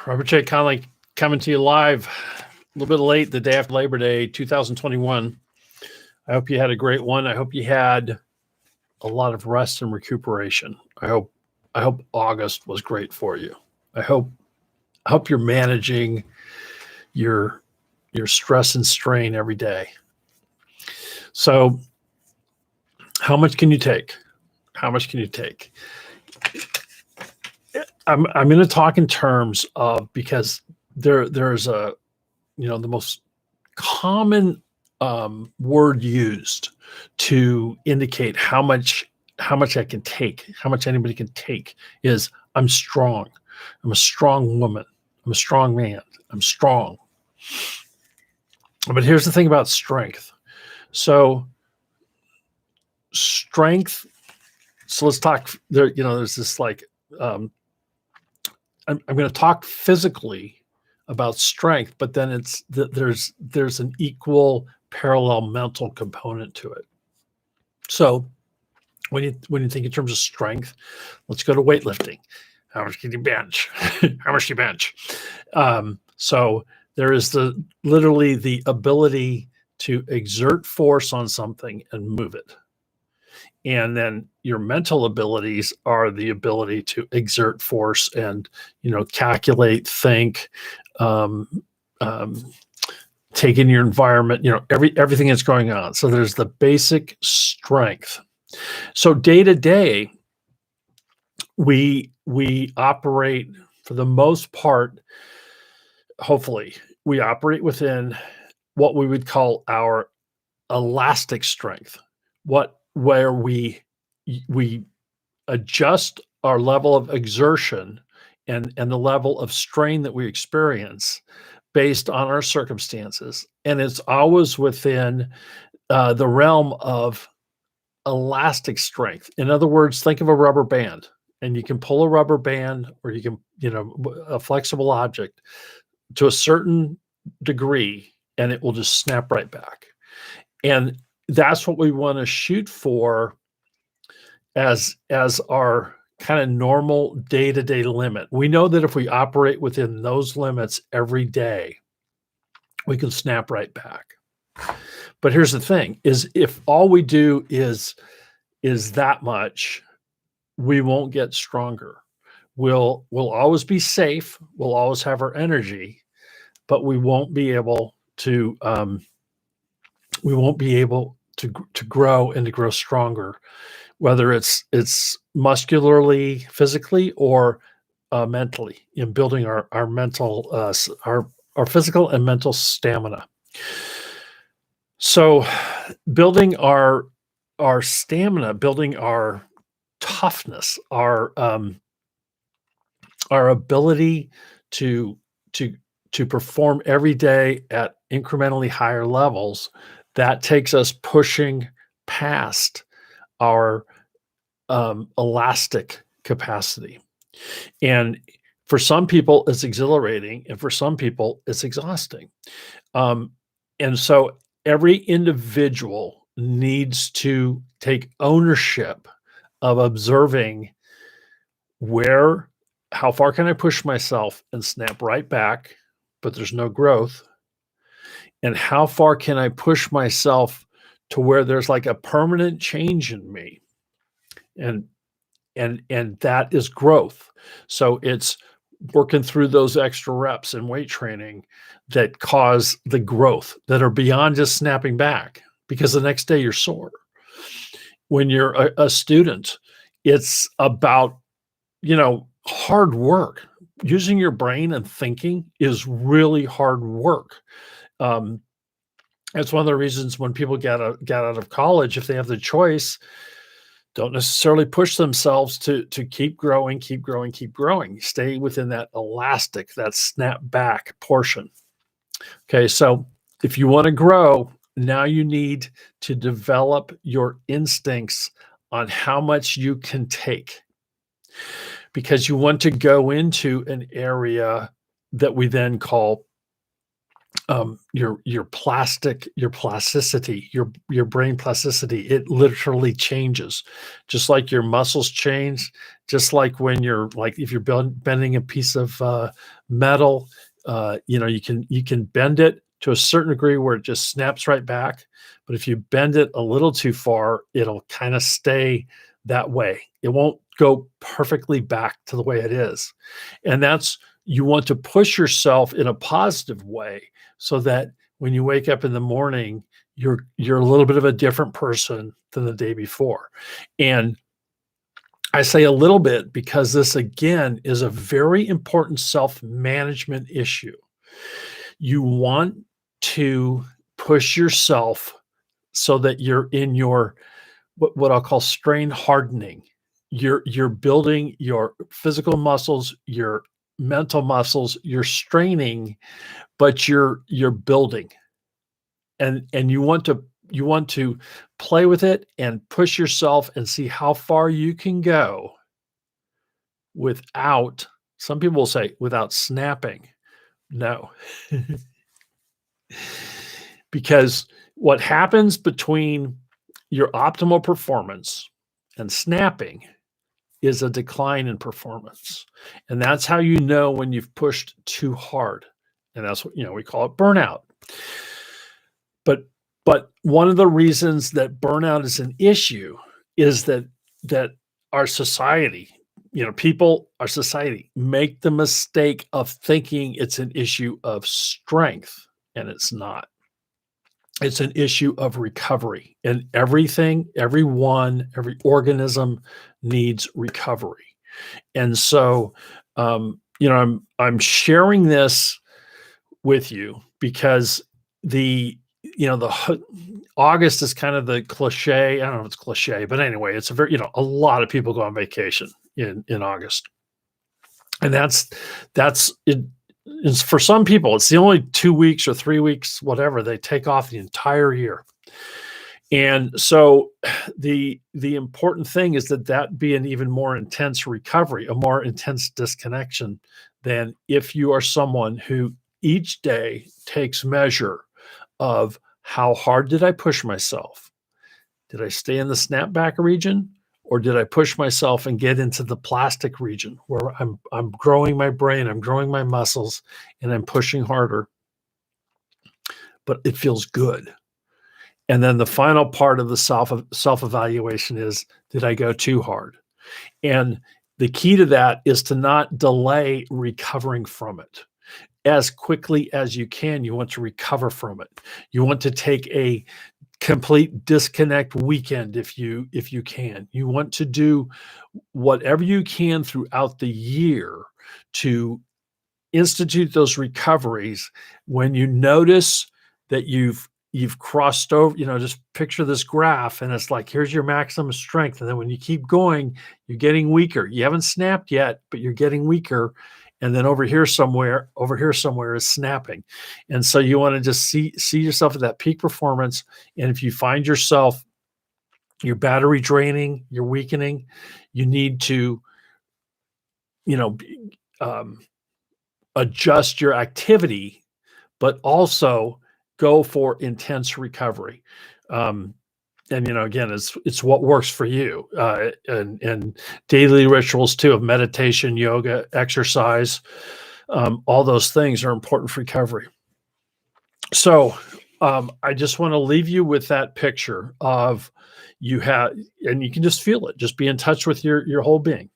Robert J. Conley coming to you live a little bit late the day after Labor Day 2021. I hope you had a great one. I hope you had a lot of rest and recuperation. I hope August was great for you. I hope you're managing your stress and strain every day. So how much can you take? How much can you take? I'm going to talk in terms of, because there's a, the most common word used to indicate how much I can take, how much anybody can take, is I'm strong. I'm a strong woman. I'm a strong man. I'm strong. But here's the thing about strength. So strength. So let's talk there. There's this I'm going to talk physically about strength, but then there's an equal parallel mental component to it. So when you think in terms of strength, let's go to weightlifting. How much can you bench? How much do you bench? So there is literally the ability to exert force on something and move it. And then your mental abilities are the ability to exert force and, calculate, think, take in your environment, everything that's going on. So there's the basic strength. So day to day, we operate, for the most part, hopefully, we operate within what we would call our elastic strength, where we adjust our level of exertion and the level of strain that we experience based on our circumstances. And it's always within the realm of elastic strength. In other words, think of a rubber band, and you can pull a rubber band, or you can, a flexible object to a certain degree, and it will just snap right back. And that's what we want to shoot for as our kind of normal day-to-day limit. We know that if we operate within those limits every day, we can snap right back. But here's the thing, is if all we do is that much, we won't get stronger. We'll always be safe. We'll always have our energy, but we won't be able to grow and to grow stronger, whether it's muscularly, physically, or mentally, in building our mental, our physical and mental stamina. So building our stamina, building our toughness, our ability to perform every day at incrementally higher levels, that takes us pushing past our elastic capacity. And for some people, it's exhilarating, and for some people, it's exhausting. And so every individual needs to take ownership of observing how far can I push myself and snap right back, but there's no growth, and how far can I push myself to where there's like a permanent change in me, and that is growth. So it's working through those extra reps in weight training that cause the growth, that are beyond just snapping back, because the next day you're sore. When you're a student, it's about, hard work. Using your brain and thinking is really hard work. It's one of the reasons when people get out of college, if they have the choice, don't necessarily push themselves to keep growing. Stay within that elastic, that snap back portion. Okay, so if you want to grow, now you need to develop your instincts on how much you can take, because you want to go into an area that we then call your plasticity, your brain plasticity, it literally changes. Just like your muscles change, just like when you're like if you're bending a piece of metal, you can bend it to a certain degree where it just snaps right back. But if you bend it a little too far, it'll kind of stay that way. It won't go perfectly back to the way it is. And that's you want to push yourself in a positive way so that when you wake up in the morning, you're a little bit of a different person than the day before. And I say a little bit because this again is a very important self-management issue. You want to push yourself so that you're in your what I'll call strain hardening. You're building your physical muscles, your mental muscles, you're straining, but you're building. And you want to play with it and push yourself and see how far you can go without some people will say without snapping. No. Because what happens between your optimal performance and snapping is a decline in performance. And that's how you know when you've pushed too hard. And that's what, we call it burnout. But but one of the reasons that burnout is an issue is that our society, our society make the mistake of thinking it's an issue of strength, and it's not. It's an issue of recovery. And everything, everyone, every organism needs recovery. And so, I'm sharing this with you because the August is kind of the cliche. I don't know if it's cliche, but anyway, it's a lot of people go on vacation in August, and that's it. Is for some people, it's the only 2 weeks or 3 weeks, whatever they take off the entire year. And so the important thing is that be an even more intense recovery, a more intense disconnection than if you are someone who each day takes measure of how hard did I push myself? Did I stay in the snapback region or did I push myself and get into the plastic region where I'm growing my brain, I'm growing my muscles, and I'm pushing harder, but it feels good. And then the final part of the self-evaluation is, did I go too hard? And the key to that is to not delay recovering from it. As quickly as you can, you want to recover from it. You want to take a complete disconnect weekend if you can. You want to do whatever you can throughout the year to institute those recoveries. When you notice that you've crossed over, just picture this graph and it's like, here's your maximum strength. And then when you keep going, you're getting weaker. You haven't snapped yet, but you're getting weaker. And then over here somewhere is snapping. And so you want to just see yourself at that peak performance. And if you find yourself, your battery draining, you're weakening, you need to, um, adjust your activity, but also go for intense recovery. And again, it's what works for you. And daily rituals too of meditation, yoga, exercise, all those things are important for recovery. So I just want to leave you with that picture of and you can just feel it. Just be in touch with your whole being.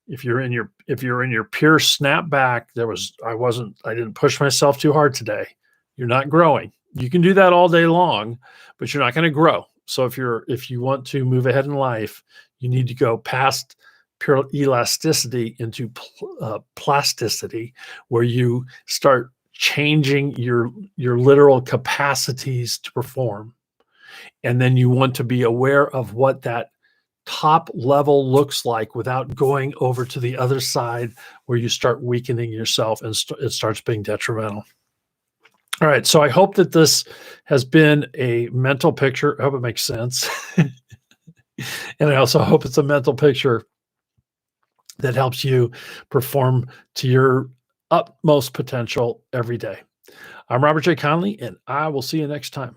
If you're in your pure snapback, I didn't push myself too hard today. You're not growing. You can do that all day long, but you're not going to grow. So if you want to move ahead in life, you need to go past pure elasticity into plasticity, where you start changing your literal capacities to perform. And then you want to be aware of what that top level looks like without going over to the other side where you start weakening yourself and it starts being detrimental. All right. So I hope that this has been a mental picture. I hope it makes sense. And I also hope it's a mental picture that helps you perform to your utmost potential every day. I'm Robert J. Conley, and I will see you next time.